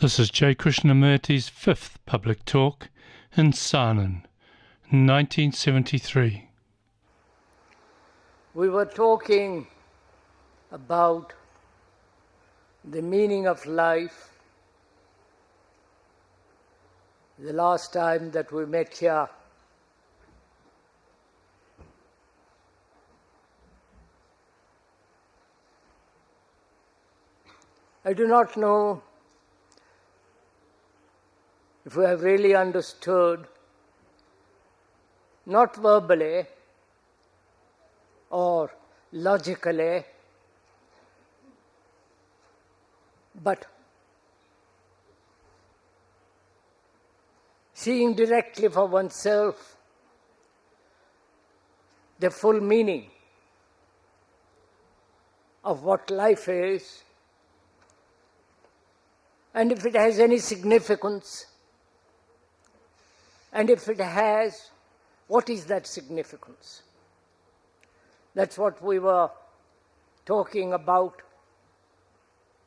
This is J. Krishnamurti's fifth public talk in Saanen, 1973. We were talking about the meaning of life the last time that we met here. I do not know if we have really understood, not verbally or logically, but seeing directly for oneself the full meaning of what life is, and if it has any significance, and if it has, what is that significance? That's what we were talking about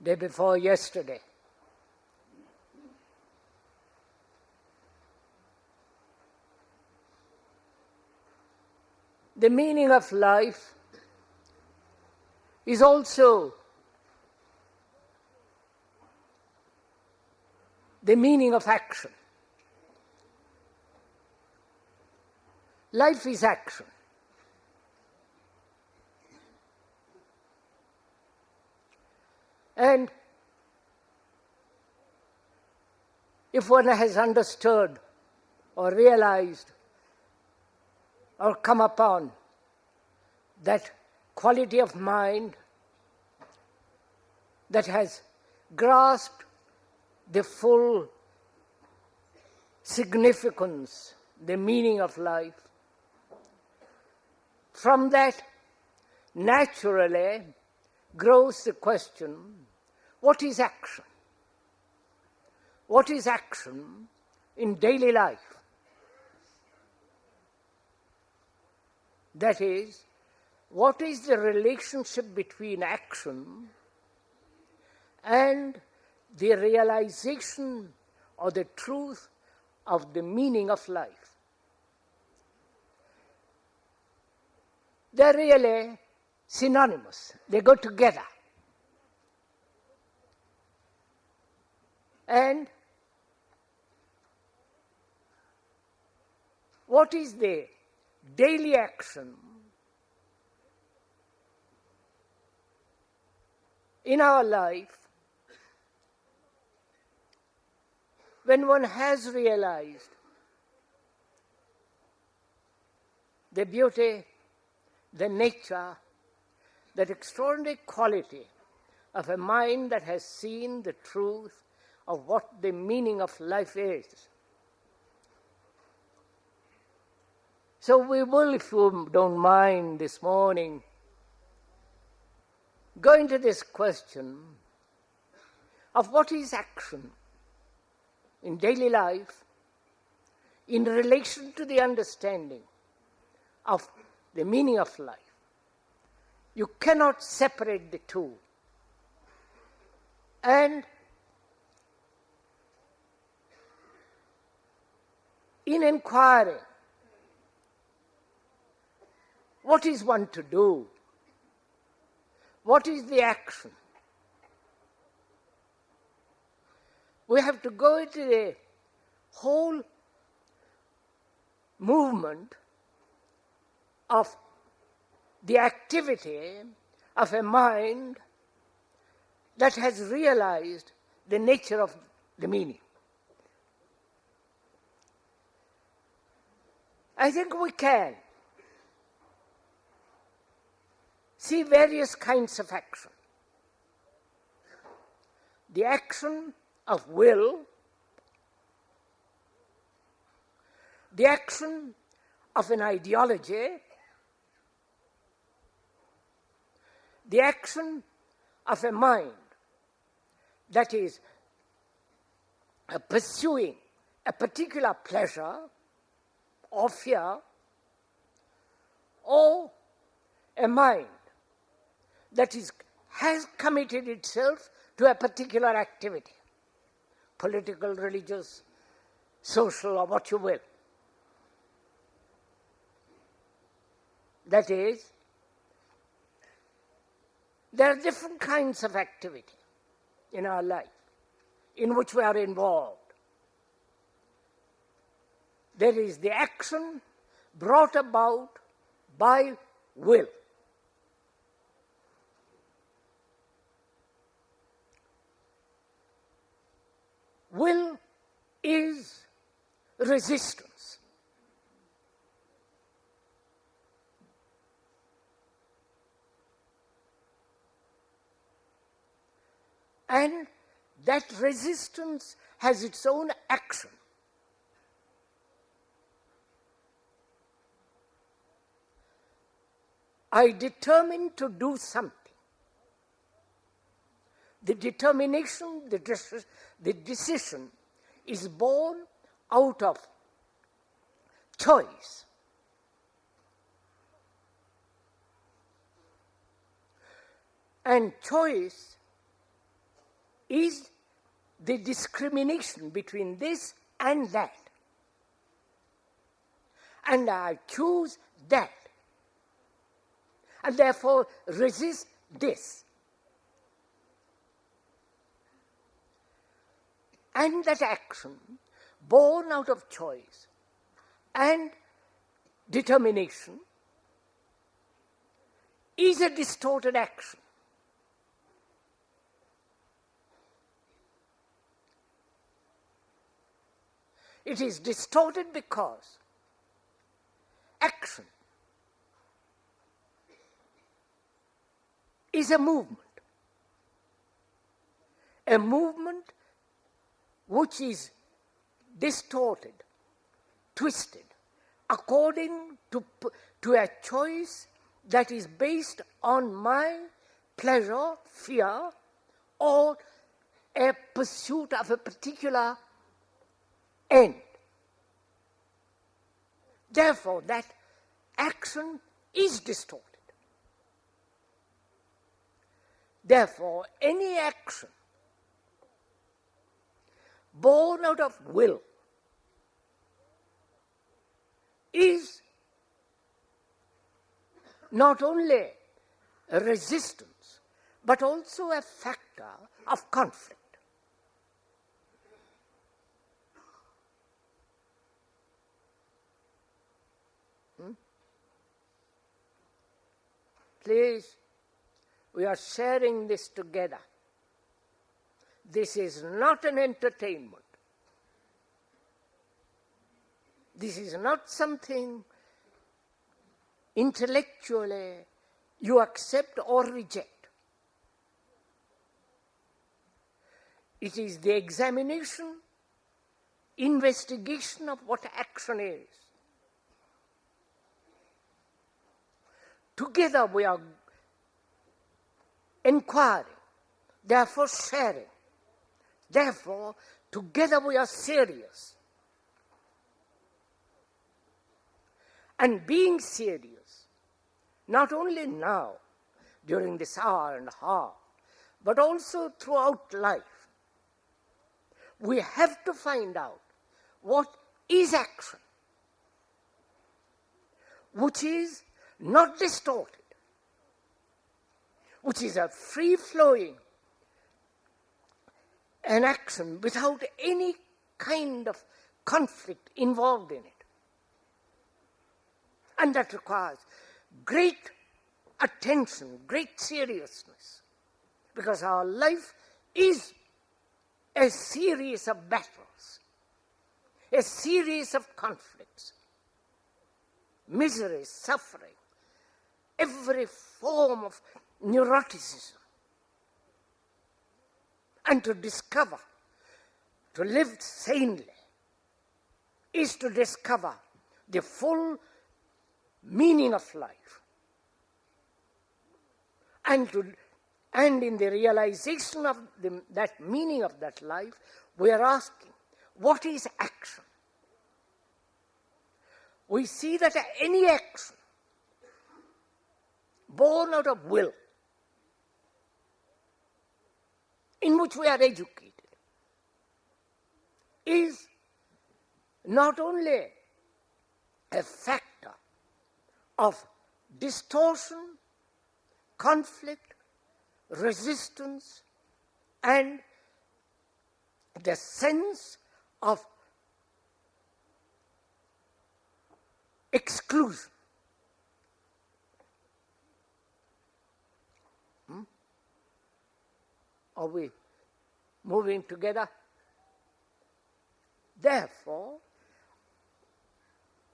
day before yesterday. The meaning of life is also the meaning of action. Life is action. And if one has understood or realized or come upon that quality of mind that has grasped the full significance, the meaning of life, from that naturally grows the question, what is action? What is action in daily life? That is, what is the relationship between action and the realization or the truth of the meaning of life? They're really synonymous. They go together. And what is the daily action in our life when one has realized the beauty, the nature, that extraordinary quality of a mind that has seen the truth of what the meaning of life is? So we will, if you don't mind, this morning, go into this question of what is action in daily life in relation to the understanding of the meaning of life. You cannot separate the two. And in inquiring, what is one to do? What is the action? We have to go into the whole movement of the activity of a mind that has realized the nature of the meaning. I think we can see various kinds of action. The action of will, the action of an ideology, the action of a mind that is pursuing a particular pleasure or fear, or a mind that has committed itself to a particular activity. political, religious, social, or what you will. That is, there are different kinds of activity in our life in which we are involved. There is the action brought about by will. Will is resistance. And that resistance has its own action. I determine to do something. The determination, the decision is born out of choice. And choice is the discrimination between this and that. And I choose that. And therefore resist this. And that action, born out of choice and determination, is a distorted action. It is distorted because action is a movement which is distorted, twisted, according to a choice that is based on my pleasure, fear, or a pursuit of a particular end. Therefore, that action is distorted. Therefore, any action born out of will is not only a resistance, but also a factor of conflict. Please, we are sharing this together. This is not an entertainment. This is not something intellectually you accept or reject. It is the examination, investigation of what action is. Together we are inquiring, therefore sharing. Therefore, together we are serious. And being serious, not only now, during this hour and a half, but also throughout life, we have to find out what is action, which is not distorted, which is a free-flowing an action without any kind of conflict involved in it. And that requires great attention, great seriousness, because our life is a series of battles, a series of conflicts, misery, suffering, every form of neuroticism. And to discover, to live sanely, is to discover the full meaning of life. And in the realization of that meaning of that life, we are asking, what is action? We see that any action born out of will, in which we are educated, is not only a factor of distortion, conflict, resistance, and the sense of exclusion. Are we moving together? Therefore,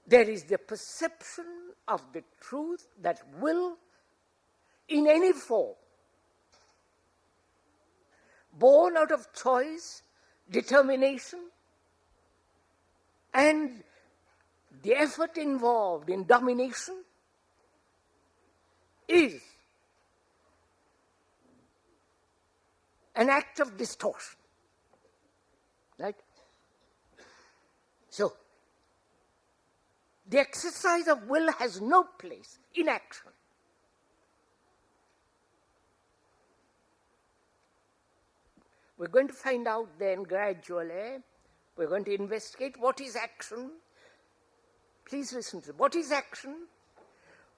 there is the perception of the truth that will, in any form, born out of choice, determination, and the effort involved in domination, is an act of distortion. Right? So, the exercise of will has no place in action. We're going to find out then gradually, we're going to investigate what is action. Please listen to me. What is action?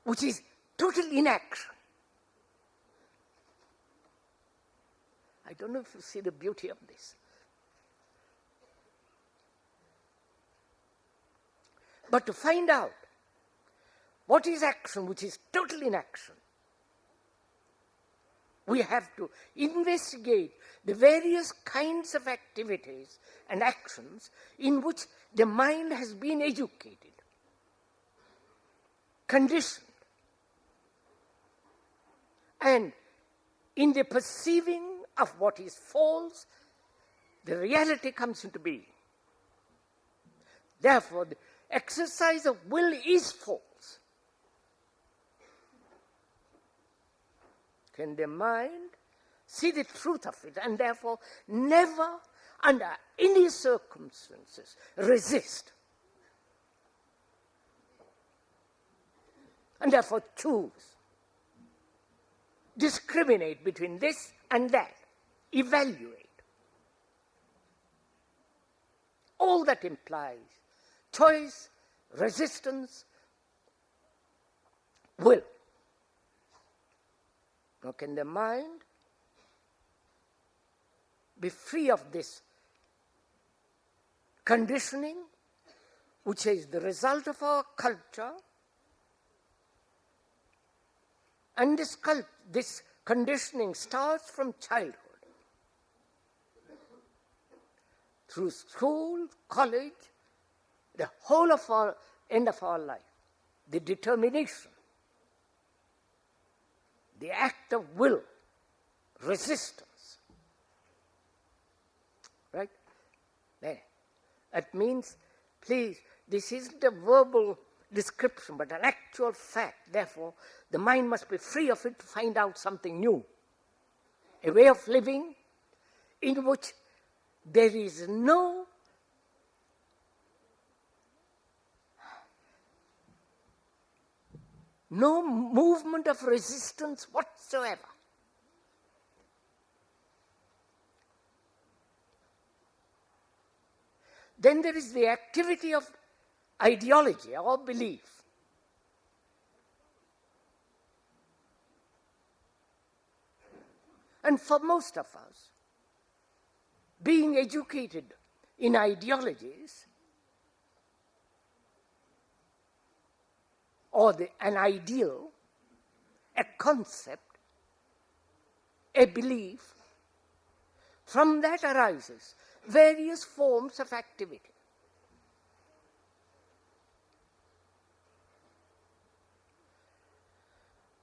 Which is total inaction. I don't know if you see the beauty of this. But to find out what is action, which is total inaction, we have to investigate the various kinds of activities and actions in which the mind has been educated, conditioned, and in the perceiving of what is false, the reality comes into being. Therefore, the exercise of will is false. Can the mind see the truth of it and therefore never, under any circumstances, resist? And therefore choose, discriminate between this and that, evaluate. All that implies choice, resistance, will. Now, can the mind be free of this conditioning, which is the result of our culture? And this conditioning starts from childhood, through school, college, the whole of our end of our life, the determination, the act of will, resistance. Right? There. That means, please, this isn't a verbal description, but an actual fact. Therefore, the mind must be free of it to find out something new. A way of living in which there is no movement of resistance whatsoever. Then there is the activity of ideology or belief. And for most of us, being educated in ideologies or an ideal, a concept, a belief, from that arises various forms of activity.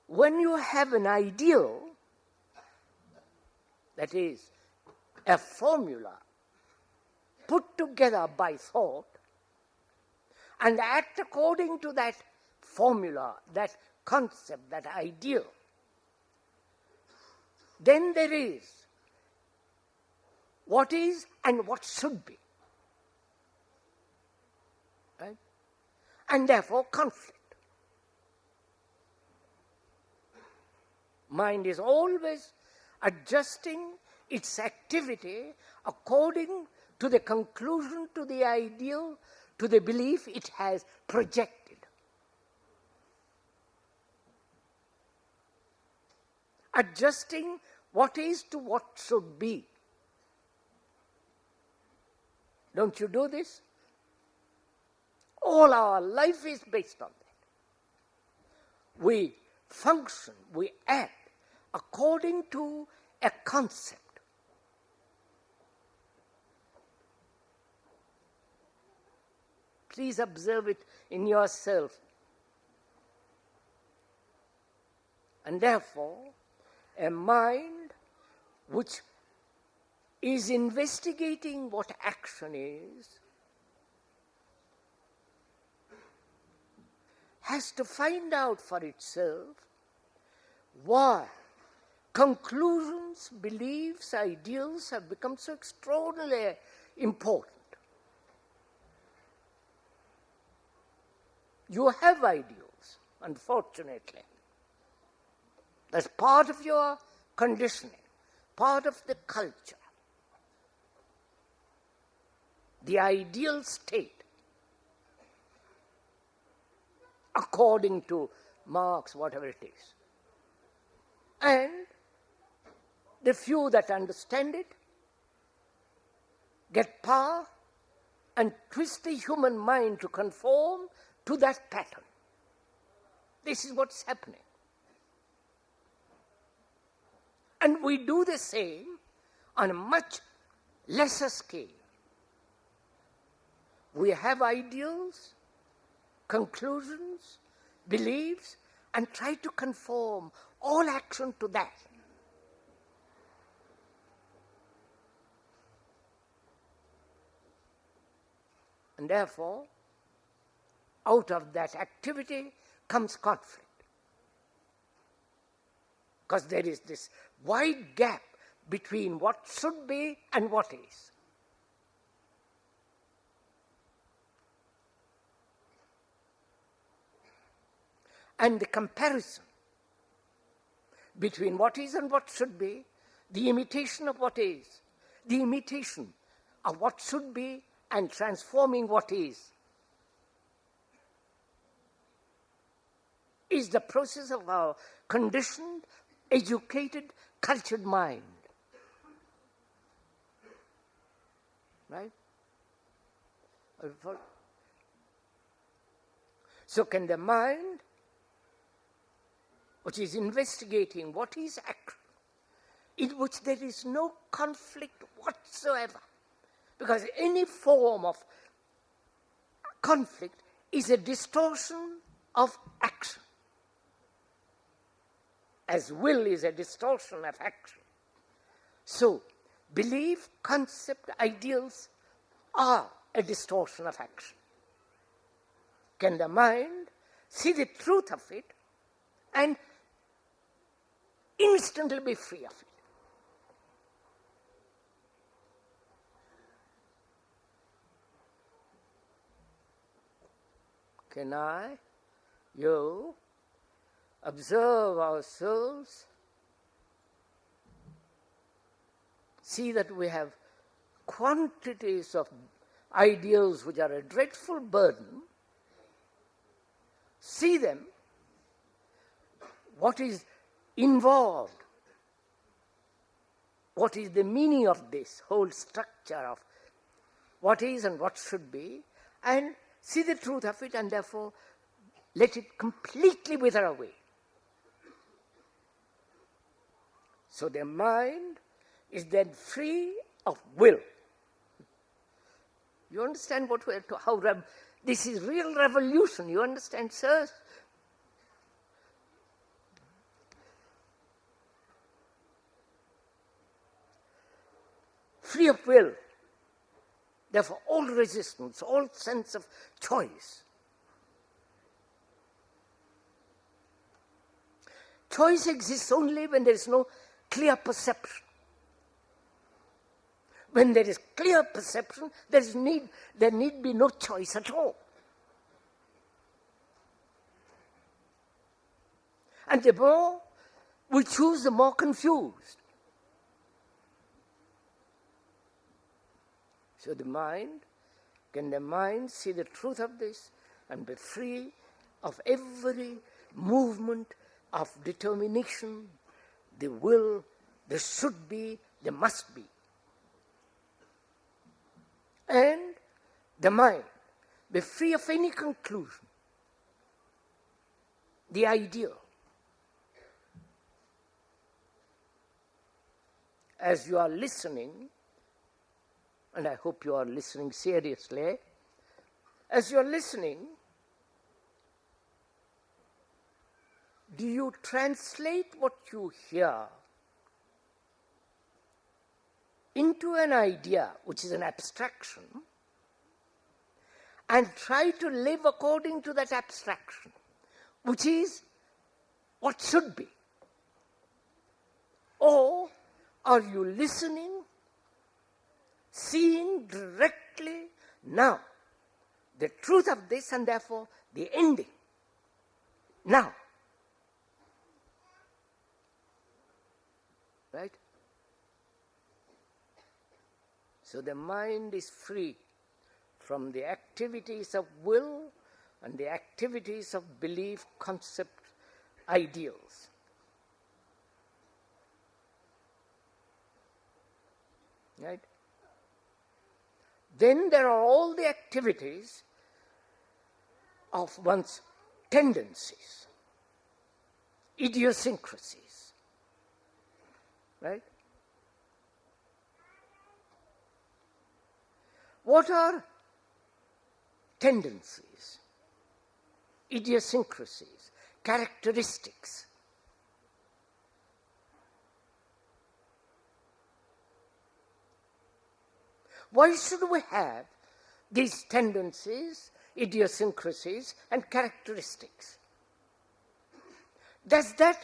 When you have an ideal, that is, a formula put together by thought, and act according to that formula, that concept, that ideal, then there is what is and what should be. Right? And therefore conflict. Mind is always adjusting its activity according to the conclusion, to the ideal, to the belief it has projected. Adjusting what is to what should be. Don't you do this? All our life is based on that. We function, we act according to a concept. Please observe it in yourself. And therefore, a mind which is investigating what action is has to find out for itself why conclusions, beliefs, ideals have become so extraordinarily important. You have ideals, unfortunately. That's part of your conditioning, part of the culture. The ideal state, according to Marx, whatever it is. And the few that understand it get power and twist the human mind to conform to that pattern. This is what's happening. And we do the same on a much lesser scale. We have ideals, conclusions, beliefs, and try to conform all action to that. And therefore, out of that activity comes conflict. Because there is this wide gap between what should be and what is. And the comparison between what is and what should be, the imitation of what is, the imitation of what should be and transforming what is the process of our conditioned, educated, cultured mind. Right? So can the mind, which is investigating what is action, in which there is no conflict whatsoever, because any form of conflict is a distortion of action, as will is a distortion of action. So, belief, concept, ideals are a distortion of action. Can the mind see the truth of it and instantly be free of it? Can I, you, observe ourselves, see that we have quantities of ideals which are a dreadful burden, see them, what is involved, what is the meaning of this whole structure of what is and what should be, and see the truth of it, and therefore let it completely wither away. So the mind is then free of will. You understand what we're this is real revolution. You understand, sirs? Free of will. Therefore, all resistance, all sense of choice. Choice exists only when there is no clear perception. When there is clear perception, there need be no choice at all. And the more we choose, the more confused. So can the mind see the truth of this and be free of every movement of determination, the will, the should be, the must be. And the mind be free of any conclusion, the ideal. As you are listening, and I hope you are listening seriously, as you are listening, do you translate what you hear into an idea, which is an abstraction, and try to live according to that abstraction, which is what should be? Or are you listening, seeing directly now the truth of this and therefore the ending now? Right? So the mind is free from the activities of will and the activities of belief, concept, ideals. Right? Then there are all the activities of one's tendencies, idiosyncrasies. Right? What are tendencies, idiosyncrasies, characteristics? Why should we have these tendencies, idiosyncrasies, and characteristics? Does that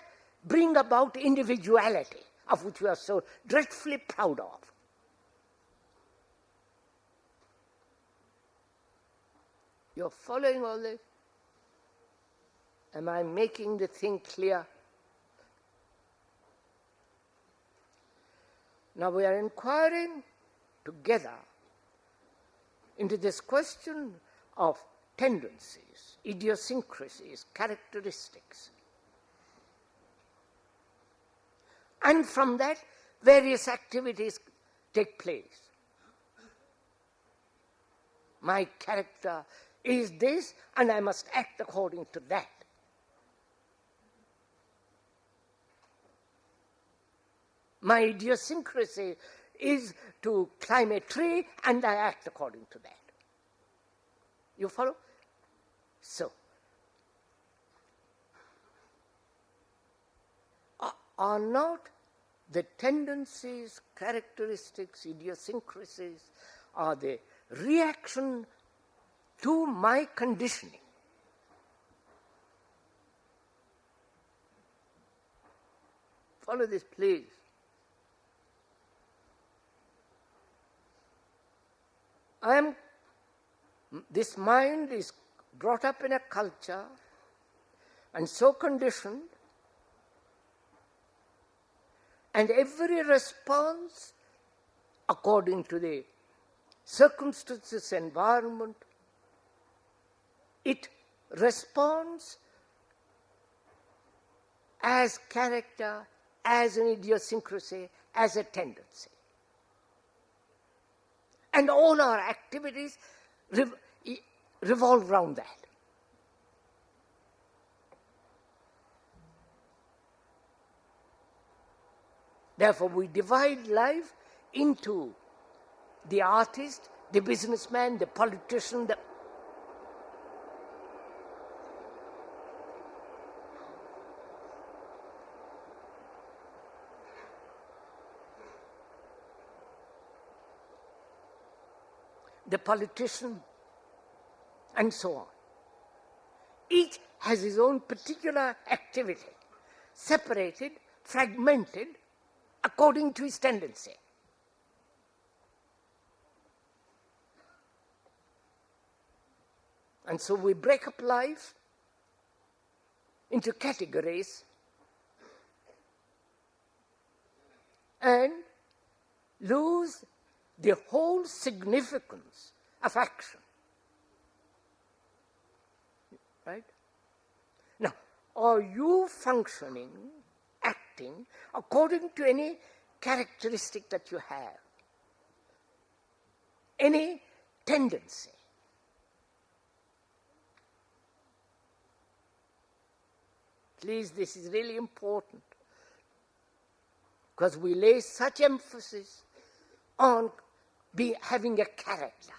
bring about individuality, of which we are so dreadfully proud of? You're following all this? Am I making the thing clear? Now we are inquiring together into this question of tendencies, idiosyncrasies, characteristics. And from that, various activities take place. My character is this, and I must act according to that. My idiosyncrasy is to climb a tree, and I act according to that. You follow? So, are not the tendencies, characteristics, idiosyncrasies, are the reaction to my conditioning? Follow this, please. This mind is brought up in a culture and so conditioned, and every response according to the circumstances, environment, it responds as character, as an idiosyncrasy, as a tendency. And all our activities revolve around that. Therefore, we divide life into the artist, the businessman, the politician, the politician, and so on. Each has his own particular activity, separated, fragmented, according to his tendency. And so we break up life into categories and lose the whole significance of action. Right? Now, are you functioning, acting, according to any characteristic that you have? Any tendency? Please, this is really important, because we lay such emphasis on having a character.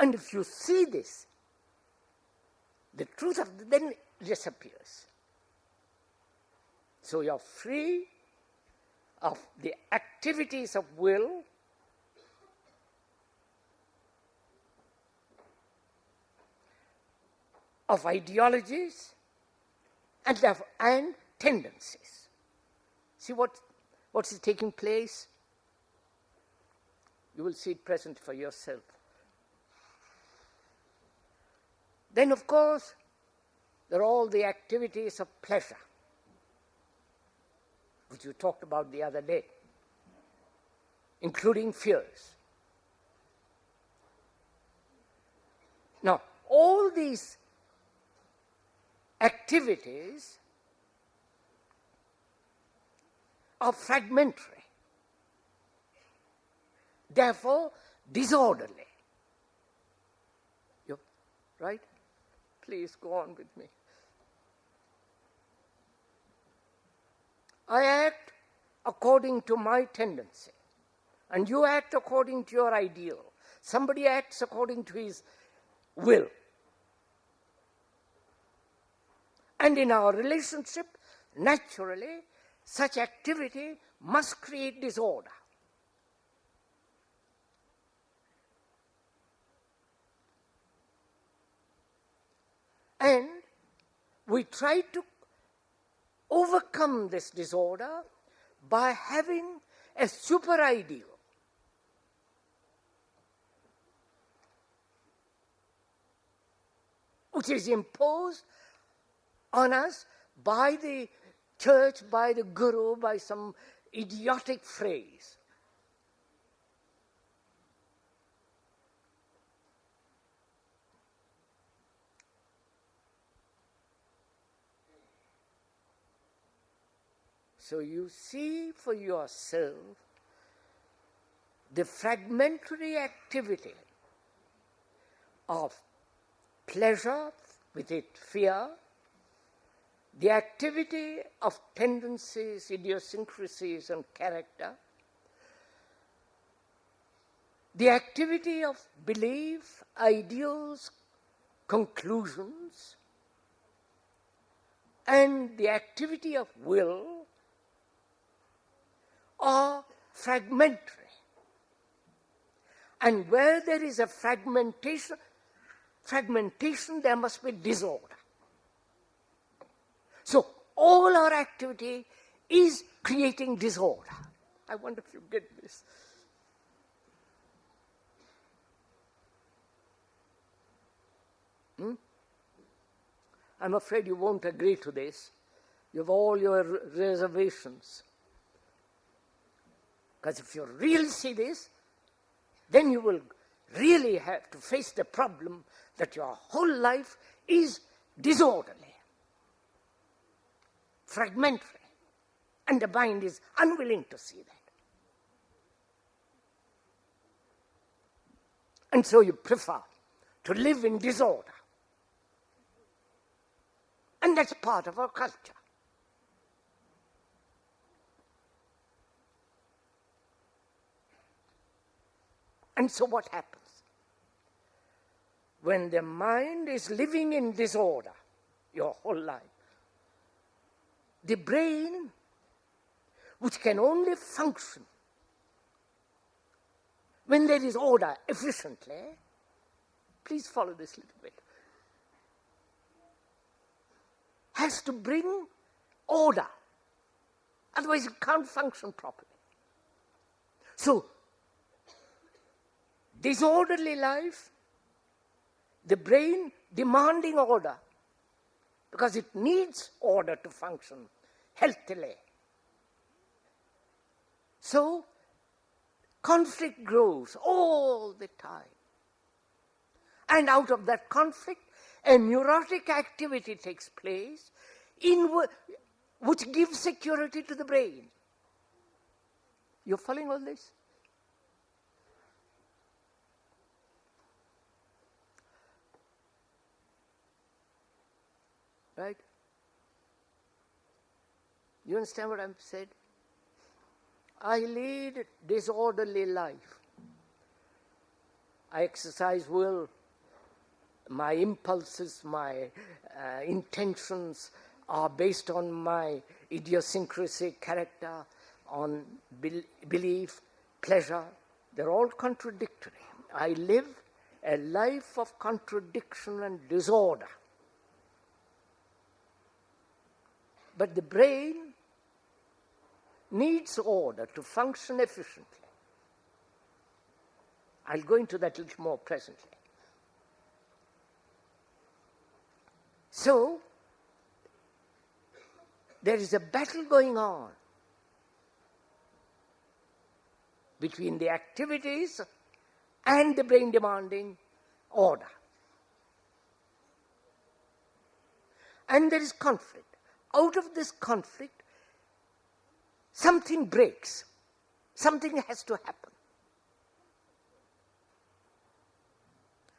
And if you see this, the truth of it then disappears. So you're free of the activities of will, of ideologies, and tendencies. See what is taking place? You will see it present for yourself. Then, of course, there are all the activities of pleasure, which you talked about the other day, including fears. Now, all these activities are fragmentary, therefore disorderly. Right? Please go on with me. I act according to my tendency, and you act according to your ideal. Somebody acts according to his will. And in our relationship, naturally, such activity must create disorder. And we try to overcome this disorder by having a super ideal. Which is imposed on us by the church, by the guru, by some idiotic phrase. So you see for yourself the fragmentary activity of pleasure, with it fear, the activity of tendencies, idiosyncrasies, and character, the activity of belief, ideals, conclusions, and the activity of will are fragmentary. And where there is a fragmentation, there must be disorder. So all our activity is creating disorder. I wonder if you get this. I'm afraid you won't agree to this. You have all your reservations. Because if you really see this, then you will really have to face the problem that your whole life is disorderly, fragmentary, and the mind is unwilling to see that. And so you prefer to live in disorder. And that's part of our culture. And so what happens? When the mind is living in disorder your whole life, the brain, which can only function when there is order efficiently, please follow this little bit, has to bring order. Otherwise it can't function properly. So, disorderly life, the brain demanding order, because it needs order to function healthily. So, conflict grows all the time. And out of that conflict, a neurotic activity takes place which gives security to the brain. You're following all this? Right? You understand what I've said? I lead disorderly life. I exercise will. My impulses, my intentions are based on my idiosyncrasy, character, on belief, pleasure. They're all contradictory. I live a life of contradiction and disorder. But the brain needs order to function efficiently. I'll go into that a little more presently. So, there is a battle going on between the activities and the brain demanding order. And there is conflict. Out of this conflict, something breaks. Something has to happen.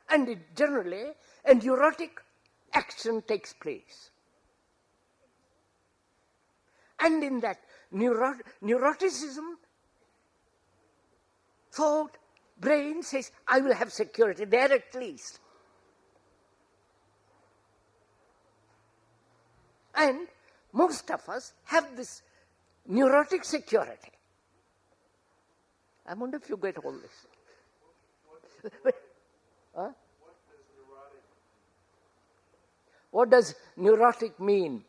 And generally, a neurotic action takes place. And in that neuroticism, thought, brain says, I will have security there at least. And most of us have this neurotic security. I wonder if you get all this. Huh? What does neurotic mean?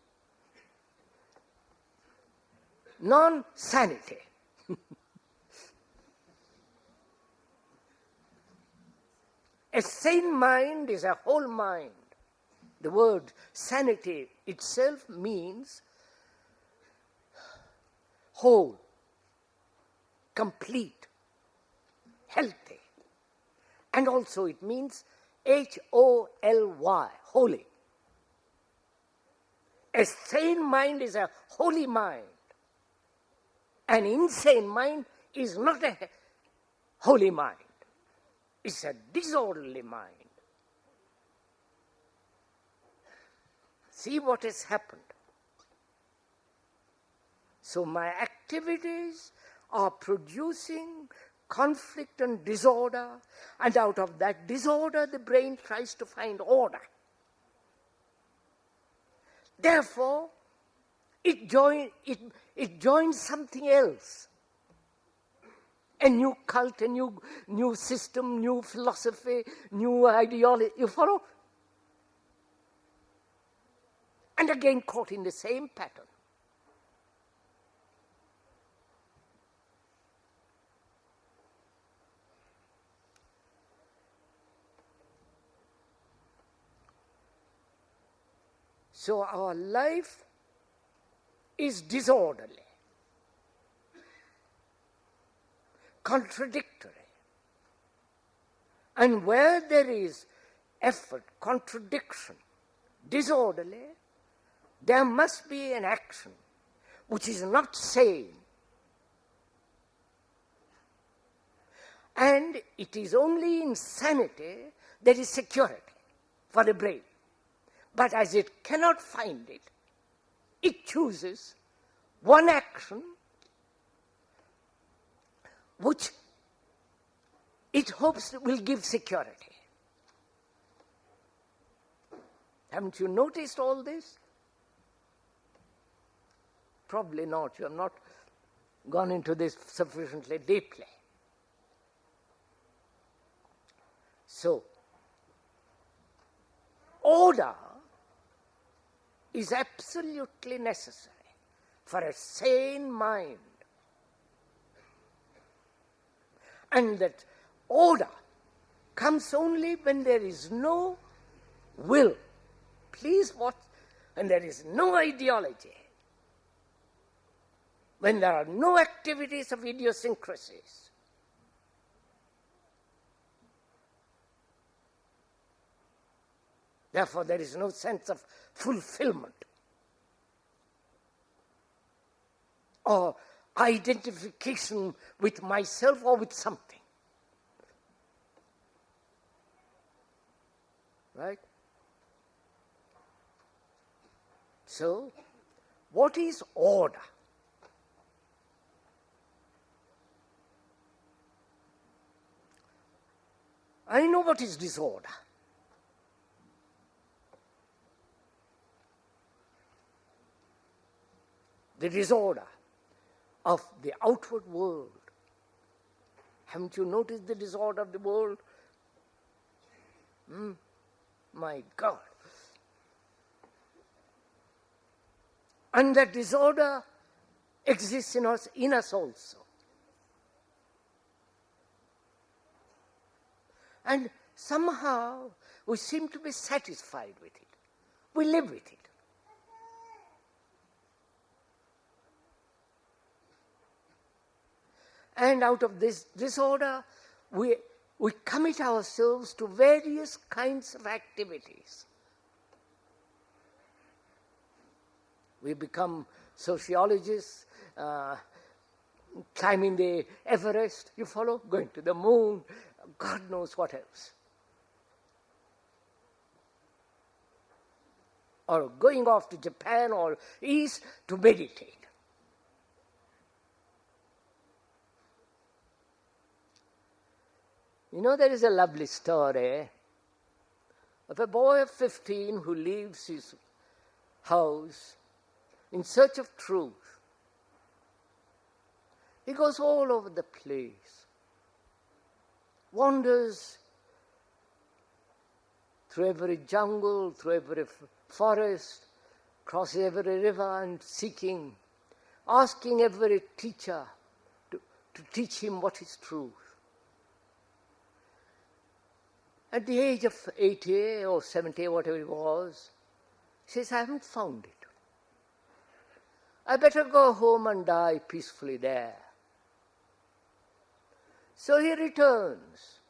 Non-sanity. A sane mind is a whole mind. The word sanity itself means whole, complete, healthy. And also it means H-O-L-Y, holy. A sane mind is a holy mind. An insane mind is not a holy mind. It's a disorderly mind. See what has happened. So my activities are producing conflict and disorder, and out of that disorder the brain tries to find order. Therefore, it joins something else. A new cult, a new system, new philosophy, new ideology. You follow? And again caught in the same pattern. So our life is disorderly, contradictory. And where there is effort, contradiction, disorderly, there must be an action which is not sane. And it is only in sanity there is security for the brain. But as it cannot find it, it chooses one action which it hopes will give security. Haven't you noticed all this? Probably not. You have not gone into this sufficiently deeply. So, order is absolutely necessary for a sane mind. And that order comes only when there is no will. Please watch. And there is no ideology. When there are no activities of idiosyncrasies. Therefore, there is no sense of fulfillment or identification with myself or with something. Right? So, what is order? I know what is disorder. The disorder of the outward world. Haven't you noticed the disorder of the world? My God. And that disorder exists in us also. And somehow we seem to be satisfied with it. We live with it. And out of this disorder, we commit ourselves to various kinds of activities. We become sociologists, climbing the Everest, you follow? Going to the moon, God knows what else. Or going off to Japan or East to meditate. You know, there is a lovely story of a boy of 15 who leaves his house in search of truth. He goes all over the place, wanders through every jungle, through every forest, crosses every river and seeking, asking every teacher to teach him what is truth. At the age of 80 or 70, whatever it was, he says, I haven't found it. I better go home and die peacefully there. So he returns.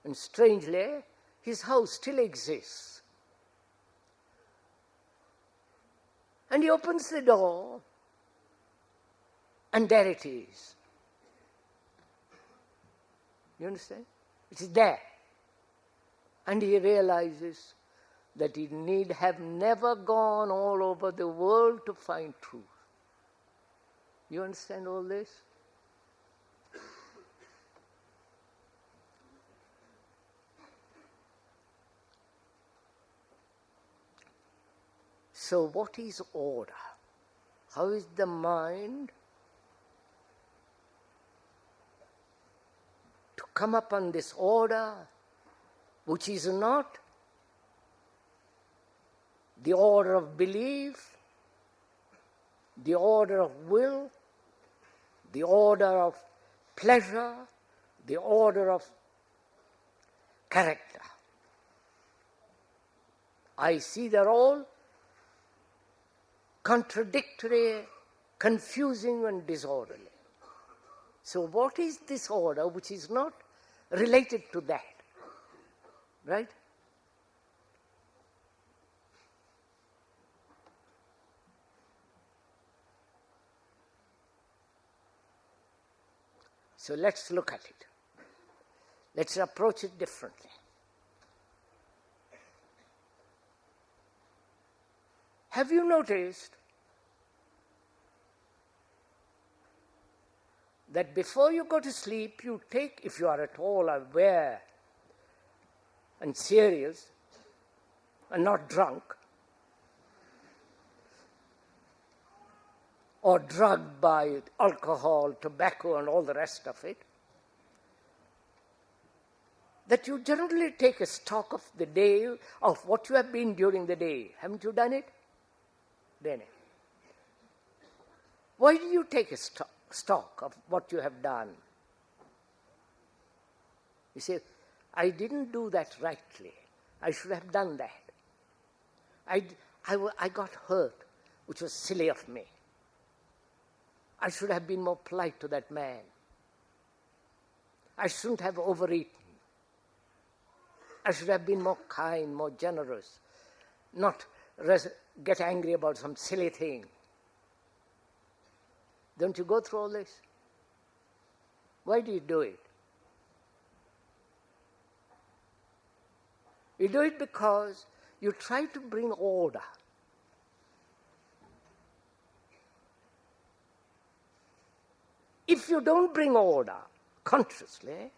And strangely, his house still exists. And he opens the door, and there it is. You understand? It is there. And he realizes that he need have never gone all over the world to find truth. You understand all this? So what is order? How is the mind to come upon this order which is not the order of belief, the order of will, the order of pleasure, the order of character? I see they're all contradictory, confusing and disorderly. So what is this order which is not related to that? Right? So let's look at it. Let's approach it differently. Have you noticed that before you go to sleep, you take, if you are at all aware and serious and not drunk or drugged by alcohol, tobacco and all the rest of it, that you generally take a stock of the day, of what you have been during the day. Haven't you done it? Done it. Why do you take a stock of what you have done? You say, I didn't do that rightly. I should have done that. I got hurt, which was silly of me. I should have been more polite to that man. I shouldn't have overeaten. I should have been more kind, more generous, not get angry about some silly thing. Don't you go through all this? Why do you do it? You do it because you try to bring order. If you don't bring order consciously,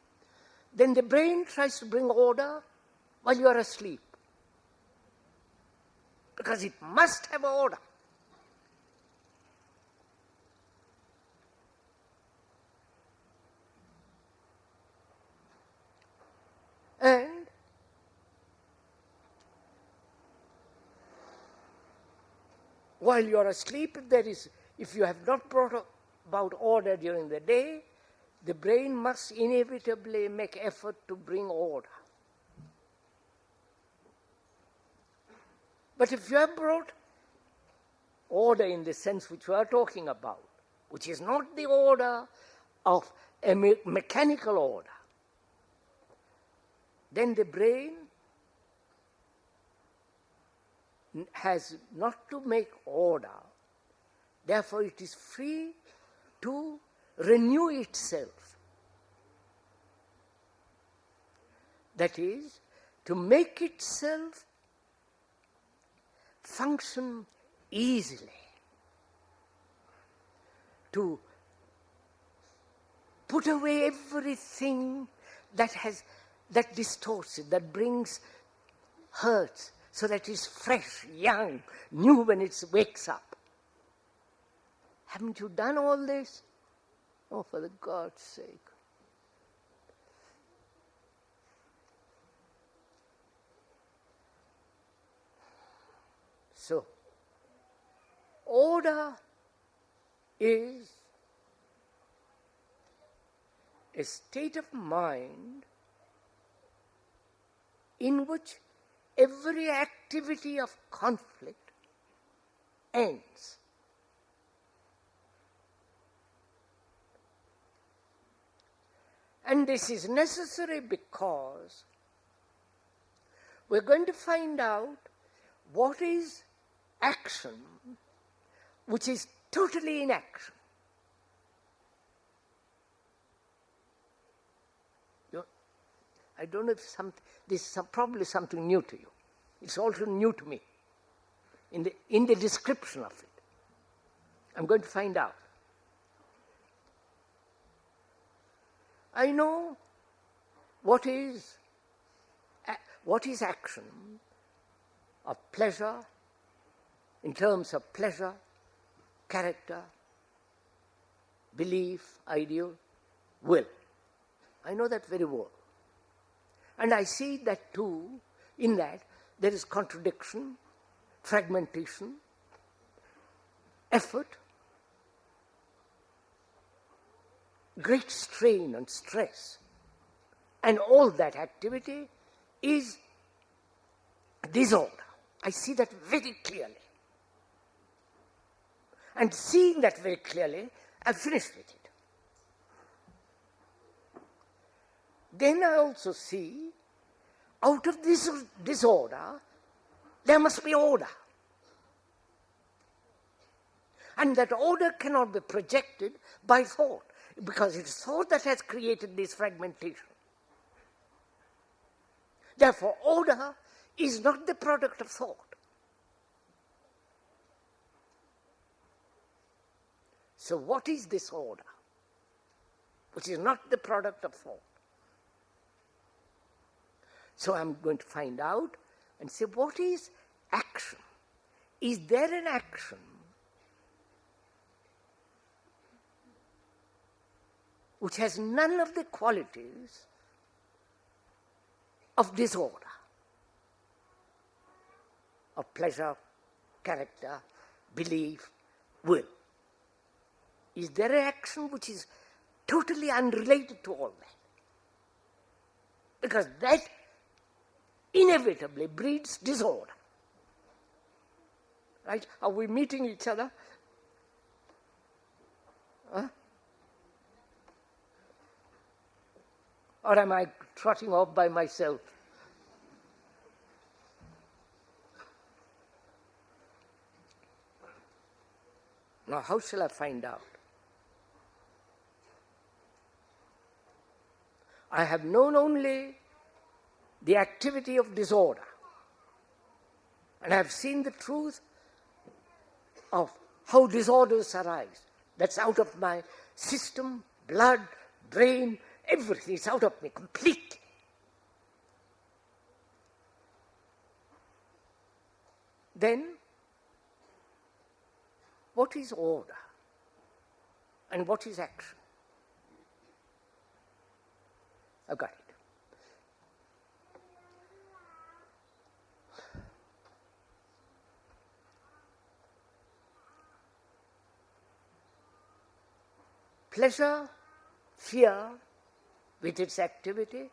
then the brain tries to bring order while you are asleep. Because it must have order. And while you are asleep, if you have not brought about order during the day, the brain must inevitably make effort to bring order. But if you have brought order in the sense which we are talking about, which is not the order of a mechanical order, then the brain has not to make order. Therefore, it is free to renew itself. That is, to make itself function easily, to put away everything that distorts it, that brings hurts, so that it's fresh, young, new when it wakes up. Haven't you done all this? Oh, for the God's sake. So, order is a state of mind in which every activity of conflict ends. And this is necessary because we're going to find out what is action which is totally inaction. I don't know if this is probably something new to you. It's also new to me in the description of it. I'm going to find out. I know what is action of pleasure, in terms of pleasure, character, belief, ideal, will. I know that very well. And I see that too, in that there is contradiction, fragmentation, effort, great strain and stress. And all that activity is disorder. I see that very clearly. And seeing that very clearly, I've finished with it. Then I also see, out of this disorder, there must be order. And that order cannot be projected by thought, because it is thought that has created this fragmentation. Therefore, order is not the product of thought. So what is this order, which is not the product of thought? So I'm going to find out and say, what is action? Is there an action which has none of the qualities of disorder, of pleasure, character, belief, will? Is there an action which is totally unrelated to all that? Because that inevitably breeds disorder. Right? Are we meeting each other? Huh? Or am I trotting off by myself? Now, how shall I find out? I have known only the activity of disorder, and I have seen the truth of how disorders arise. That's out of my system, blood, brain, everything is out of me completely. Then, what is order and what is action? I've got it. Pleasure, fear, with its activity,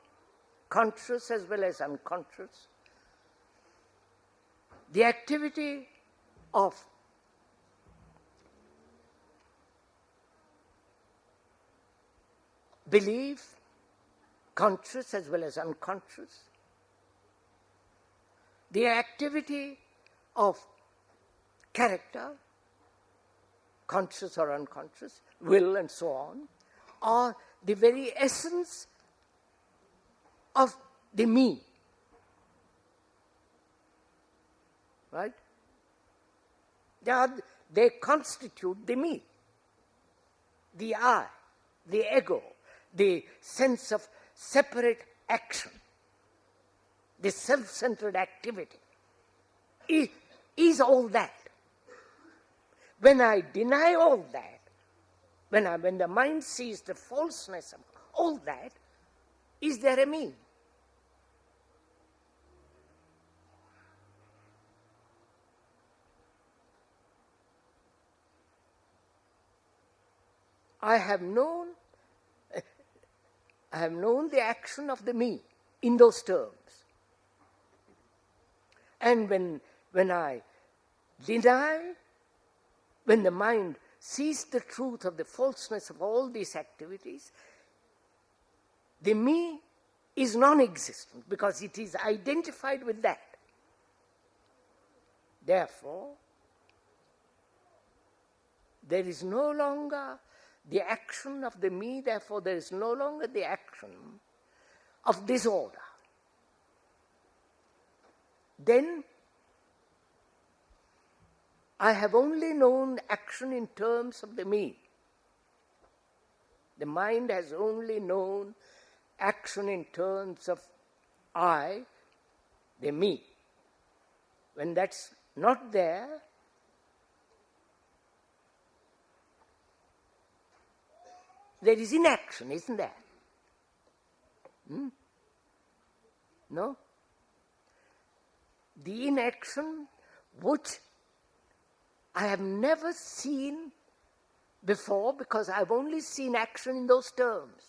conscious as well as unconscious, the activity of belief, conscious as well as unconscious, the activity of character, conscious or unconscious, will and so on, are the very essence of the me. Right? They constitute the me, the I, the ego, the sense of separate action, the self-centered activity, is all that. When I deny all that, when the mind sees the falseness of all that, is there a me? I have known the action of the me in those terms. And when I deny, when the mind sees the truth of the falseness of all these activities, the me is non-existent because it is identified with that. Therefore, there is no longer the action of the me, therefore there is no longer the action of disorder. Then I have only known action in terms of the me. The mind has only known action in terms of I, the me. When that's not there, there is inaction, isn't there? No? The inaction which I have never seen before because I've only seen action in those terms.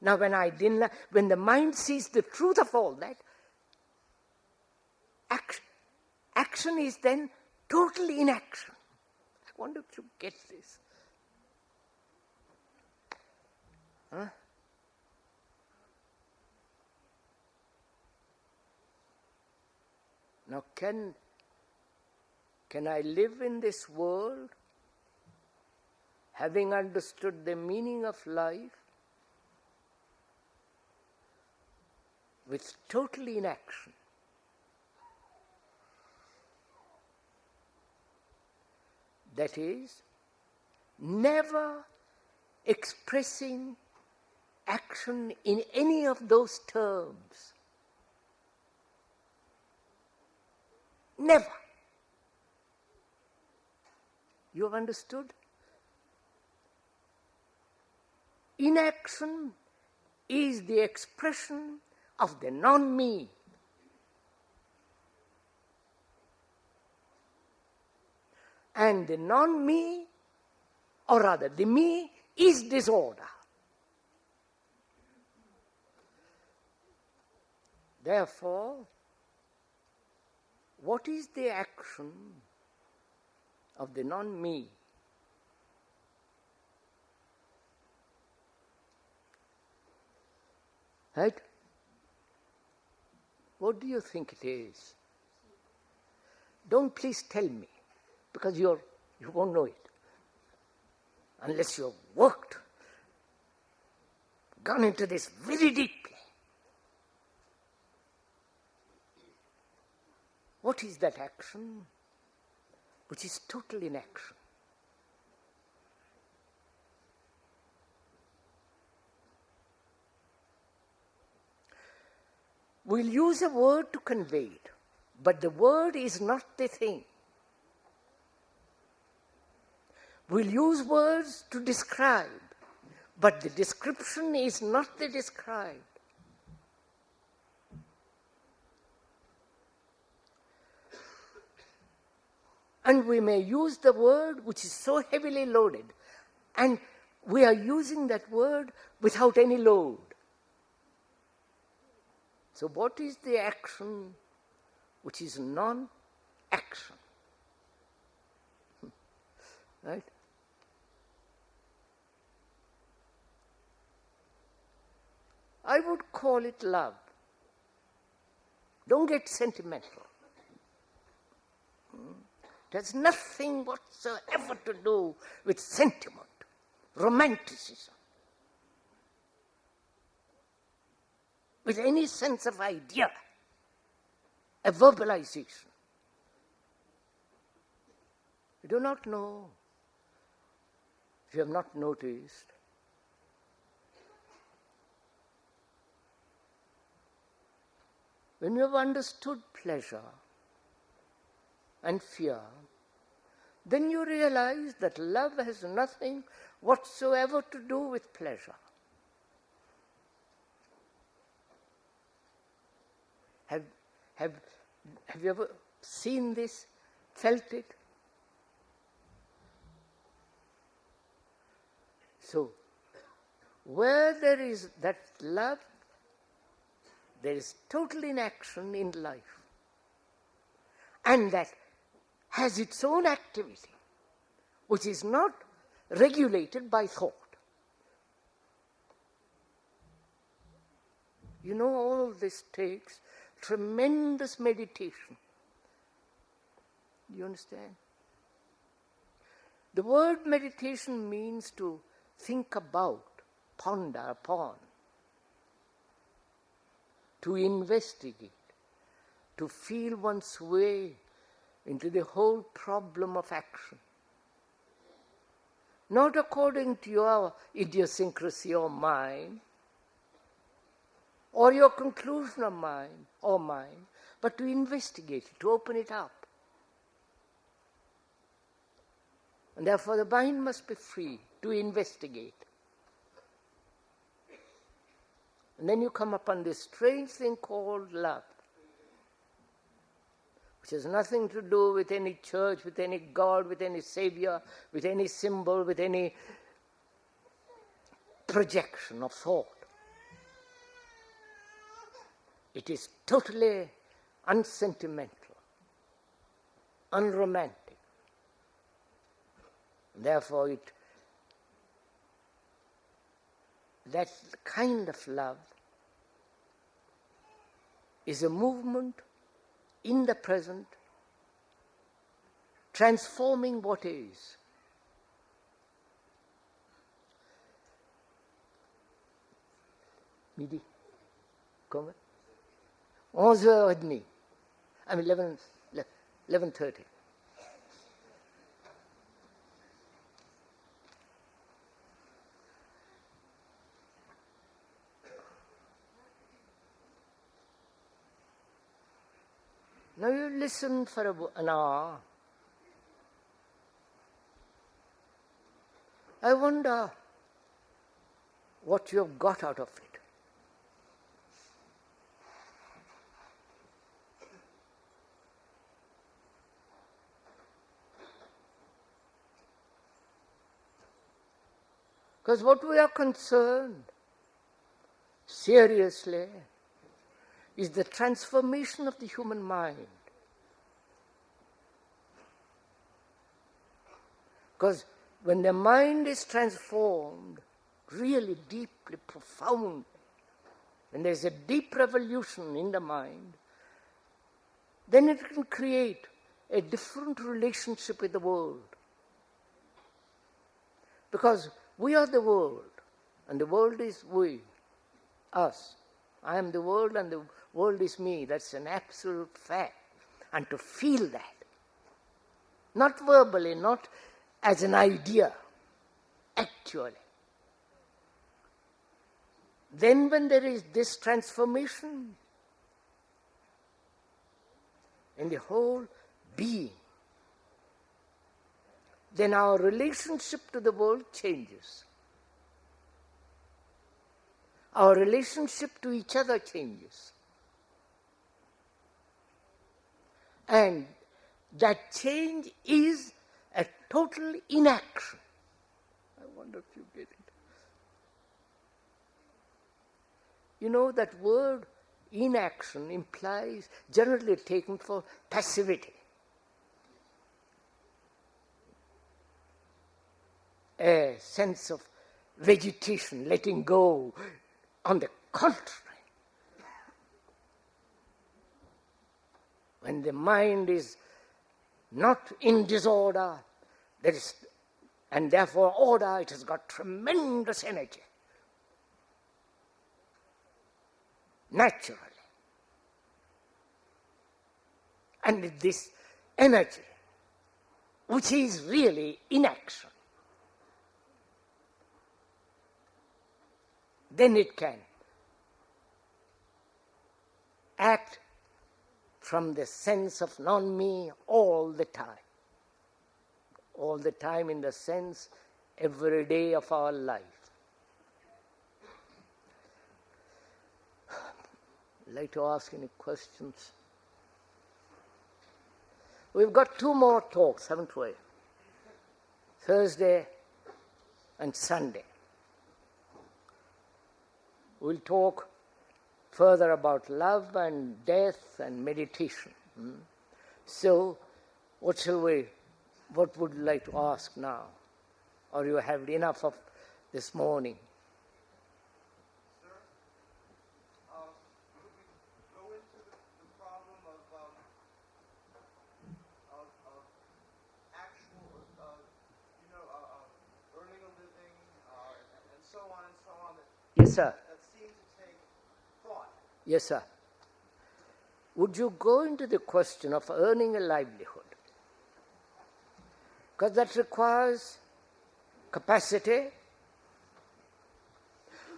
Now when the mind sees the truth of all that, action is then total inaction. I wonder if you get this. Huh? Now can I live in this world having understood the meaning of life with total inaction? That is, never expressing action in any of those terms. Never. You have understood? Inaction is the expression of the non-me. And the non-me, or rather the me, is disorder. Therefore, what is the action of the non-me? Right? What do you think it is? Don't please tell me, because you won't know it. Unless you've worked, gone into this very deeply. What is that action which is total inaction? We'll use a word to convey it, but the word is not the thing. We'll use words to describe, but the description is not the described. And we may use the word which is so heavily loaded, and we are using that word without any load. So what is the action which is non-action? Right? I would call it love. Don't get sentimental. It has nothing whatsoever to do with sentiment, romanticism, with any sense of idea, a verbalization. You do not know, if you have not noticed, when you have understood pleasure and fear, then you realize that love has nothing whatsoever to do with pleasure. Have you ever seen this, felt it? So, where there is that love, there is total inaction in life. And that has its own activity, which is not regulated by thought. You know, all this takes tremendous meditation. Do you understand? The word meditation means to think about, ponder upon, to investigate, to feel one's way into the whole problem of action. Not according to your idiosyncrasy or mine, or your conclusion of mine or mine, but to investigate it, to open it up. And therefore the mind must be free to investigate. And then you come upon this strange thing called love, which has nothing to do with any church, with any God, with any savior, with any symbol, with any projection of thought. It is totally unsentimental, unromantic. Therefore, that kind of love is a movement in the present, transforming what is. Midi, come. 11h30. I mean 11:30. Now you listen for an hour. I wonder what you have got out of it. Because what we are concerned seriously is the transformation of the human mind. Because when the mind is transformed, really deeply, profound, when there's a deep revolution in the mind, then it can create a different relationship with the world. Because we are the world, and the world is we, us. I am the world and the world is me. That's an absolute fact. And to feel that, not verbally, not as an idea, actually. Then when there is this transformation in the whole being, then our relationship to the world changes. Our relationship to each other changes. And that change is a total inaction. I wonder if you get it. You know, that word inaction implies, generally taken for passivity. A sense of vegetation, letting go. On the contrary, when the mind is not in disorder, there is, and therefore order, it has got tremendous energy. Naturally. And this energy, which is really inaction, then it can act from the sense of non-me all the time. All the time in the sense every day of our life. I'd like to ask any questions. We've got 2 more talks, haven't we? Thursday and Sunday. We'll talk further about love and death and meditation. So, what would you like to ask now? Or you have enough of this morning? Sir, could we go into the problem of actual, earning a living, and so on, Yes, sir. that seem to take thought? Yes, sir. Would you go into the question of earning a livelihood? Because that requires capacity,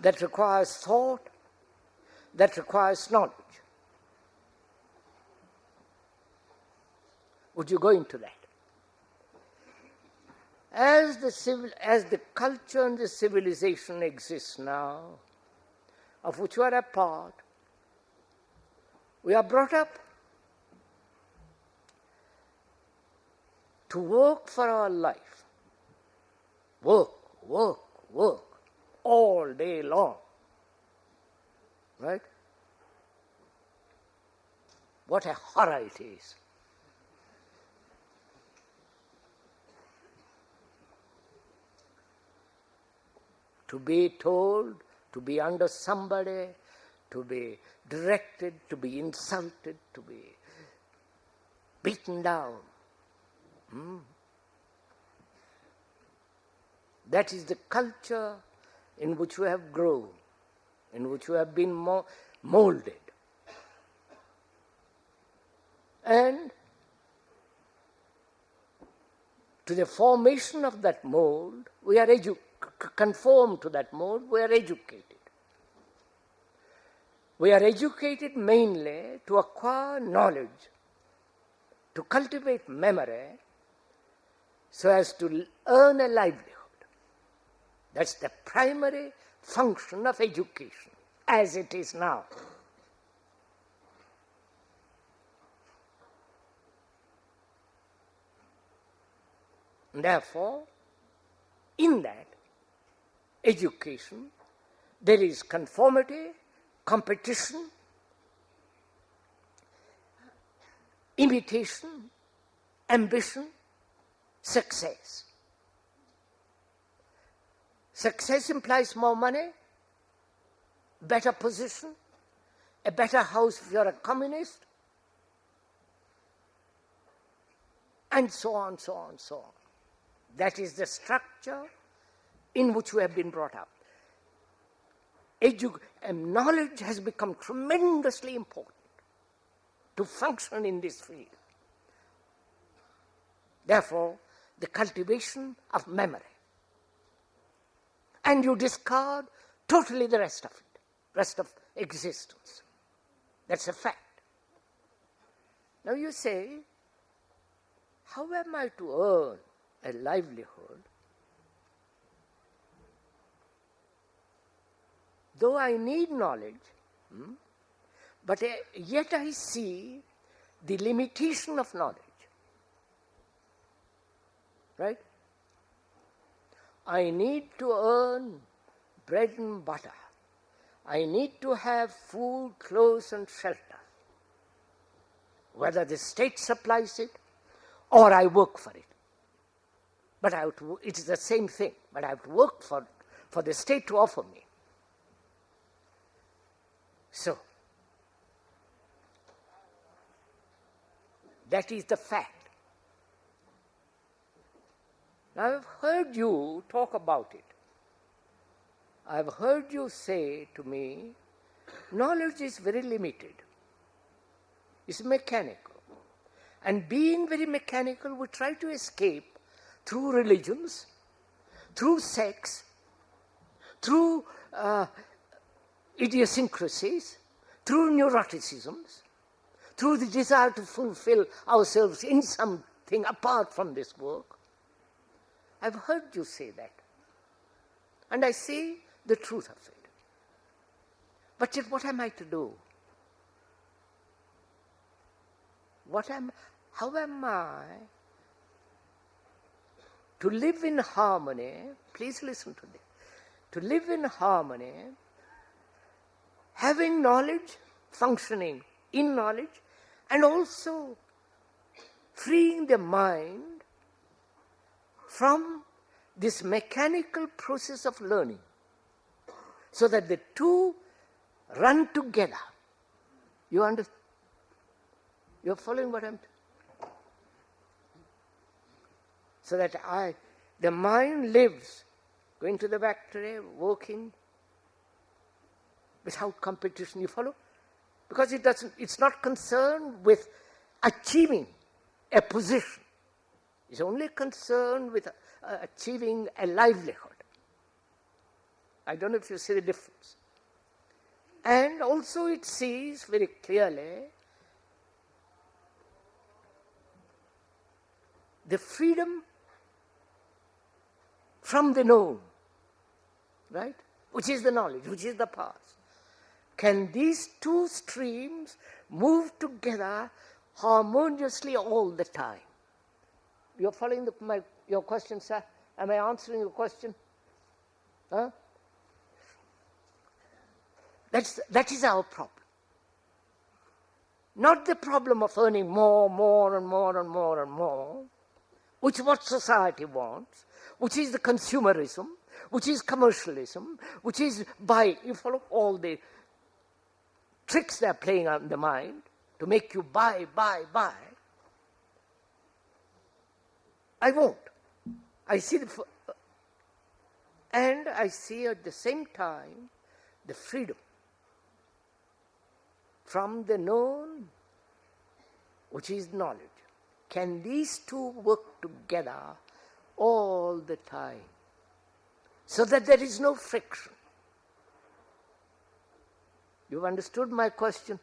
that requires thought, that requires knowledge. Would you go into that? As the culture and the civilization exists now, of which we are a part, we are brought up to work for our life. Work, work, work, all day long. Right? What a horror it is. To be told, to be under somebody, to be directed, to be insulted, to be beaten down. That is the culture in which we have grown, in which we have been molded. And to the formation of that mold, we are conform to that mold, we are educated. We are educated mainly to acquire knowledge, to cultivate memory, so as to earn a livelihood. That's the primary function of education, as it is now. Therefore, in that education, there is conformity, competition, imitation, ambition, success. Success implies more money, better position, a better house if you're a communist, and so on, so on, so on. That is the structure in which we have been brought up. Knowledge has become tremendously important to function in this field. Therefore, the cultivation of memory. And you discard totally the rest of it, rest of existence. That's a fact. Now you say, how am I to earn a livelihood though I need knowledge, but yet I see the limitation of knowledge. Right? I need to earn bread and butter. I need to have food, clothes and shelter. Whether the state supplies it or I work for it. But it is the same thing, but I have to work for the state to offer me. So, that is the fact. Now, I've heard you talk about it. I've heard you say to me, knowledge is very limited. It's mechanical. And being very mechanical, we try to escape through religions, through sex, through idiosyncrasies, through neuroticisms, through the desire to fulfill ourselves in something apart from this work. I've heard you say that. And I see the truth of it. But yet what am I to do? How am I to live in harmony? Please listen to this. To live in harmony, having knowledge, functioning in knowledge, and also freeing the mind from this mechanical process of learning, so that the two run together. You understand? You're following what I'm saying? So that the mind lives, going to the factory, working, without competition, you follow? Because it's not concerned with achieving a position. It's only concerned with achieving a livelihood. I don't know if you see the difference. And also it sees very clearly the freedom from the known, right? Which is the knowledge, which is the past. Can these two streams move together harmoniously all the time? You're following your question, sir? Am I answering your question? Huh? That is our problem. Not the problem of earning more and more, which is what society wants, which is the consumerism, which is commercialism, which is buying. You follow all the tricks they're playing on the mind to make you buy. I won't. I see and I see at the same time the freedom from the known, which is knowledge. Can these two work together all the time so that there is no friction? You've understood my question?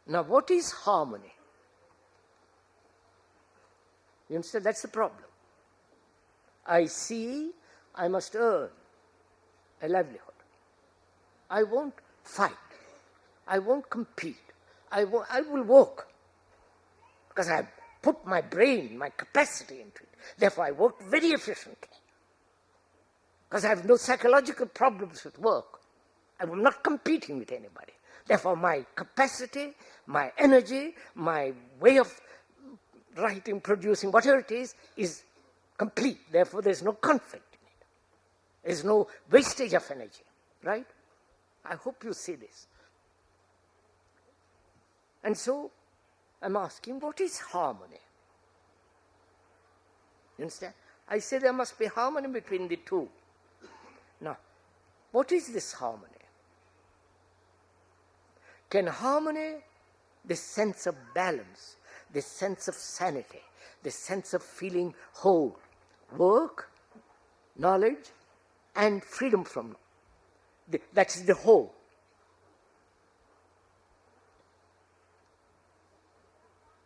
Now, what is harmony? You understand? That's the problem. I see I must earn a livelihood. I won't fight. I won't compete. I will work because I put my brain, my capacity into it. Therefore, I work very efficiently. because I have no psychological problems with work. I am not competing with anybody. Therefore, my capacity, my energy, my way of writing, producing, whatever it is complete. Therefore, there's no conflict in it. There's no wastage of energy, right? I hope you see this. And so, I'm asking, what is harmony? You understand? I say there must be harmony between the two. Now, what is this harmony? Can harmony, this sense of balance, this sense of sanity, this sense of feeling whole, work, knowledge, and freedom from that's the whole.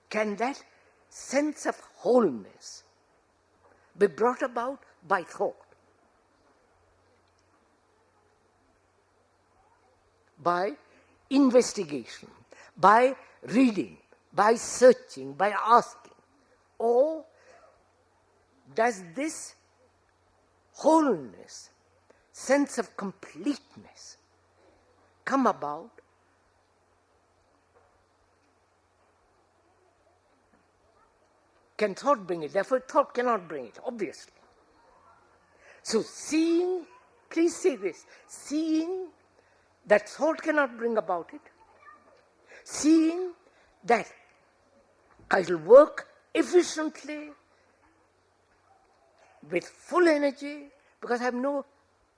Can that sense of wholeness be brought about by thought? By investigation, by reading, by searching, by asking? Or does this wholeness, sense of completeness, come about can thought bring it? Therefore, thought cannot bring it, obviously. So seeing, please see this, seeing that thought cannot bring about it, seeing that I will work efficiently with full energy because I have no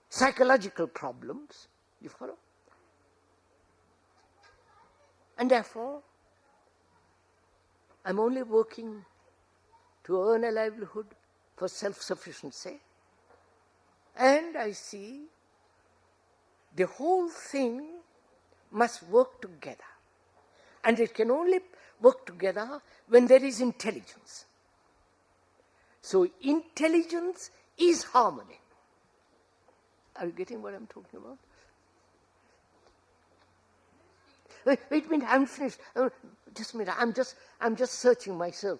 psychological problems, you follow? And therefore, I'm only working to earn a livelihood for self-sufficiency. And I see the whole thing must work together. And it can only work together when there is intelligence. So intelligence is harmony. Are you getting what I'm talking about? Wait a minute, I'm finished. Just a minute, I'm just searching myself.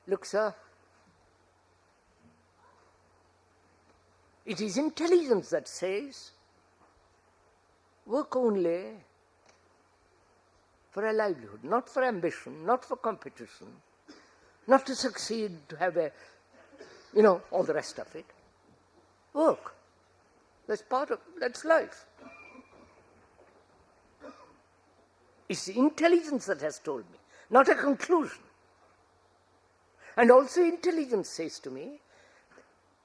Look, sir, it is intelligence that says, work only for a livelihood, not for ambition, not for competition, not to succeed, to have all the rest of it. Work. That's life. It's the intelligence that has told me, not a conclusion. And also intelligence says to me,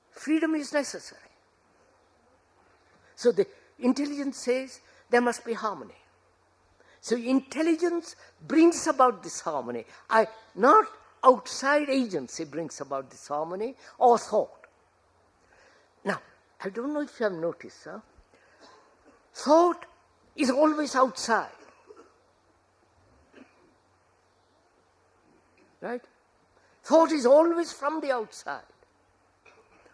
freedom is necessary. So the intelligence says there must be harmony. So intelligence brings about this harmony. Not outside agency brings about this harmony or thought. Now, I don't know if you have noticed, sir, thought is always outside. Right? Thought is always from the outside.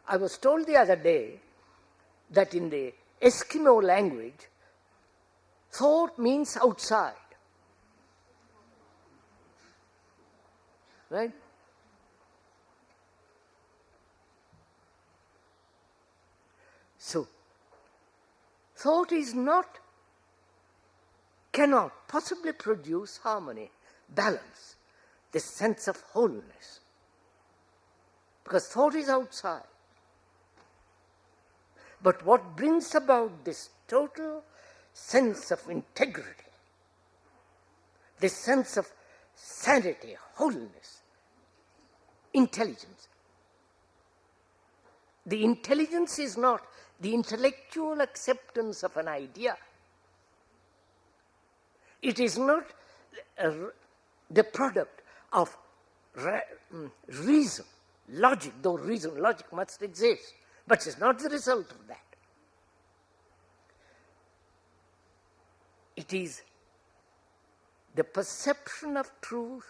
I was told the other day that in the Eskimo language, thought means outside. Right? So, thought cannot possibly produce harmony, balance, this sense of wholeness. Because thought is outside. But what brings about this total sense of integrity, this sense of sanity, wholeness, intelligence. The intelligence is not the intellectual acceptance of an idea. It is not the product of reason, logic, though logic must exist, but it's not the result of that. It is the perception of truth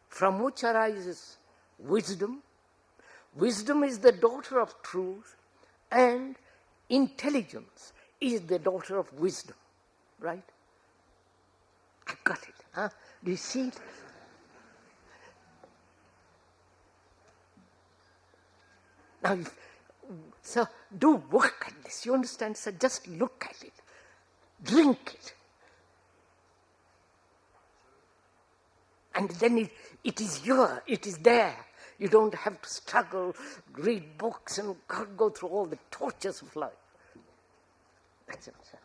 from which arises wisdom. Wisdom is the daughter of truth, and intelligence is the daughter of wisdom. Right? I got it. Huh? Do you see it? Now, so do work at this, you understand, sir? Just look at it, drink it. And then it is here, it is there. You don't have to struggle, read books, and go through all the tortures of life. That's it, sir.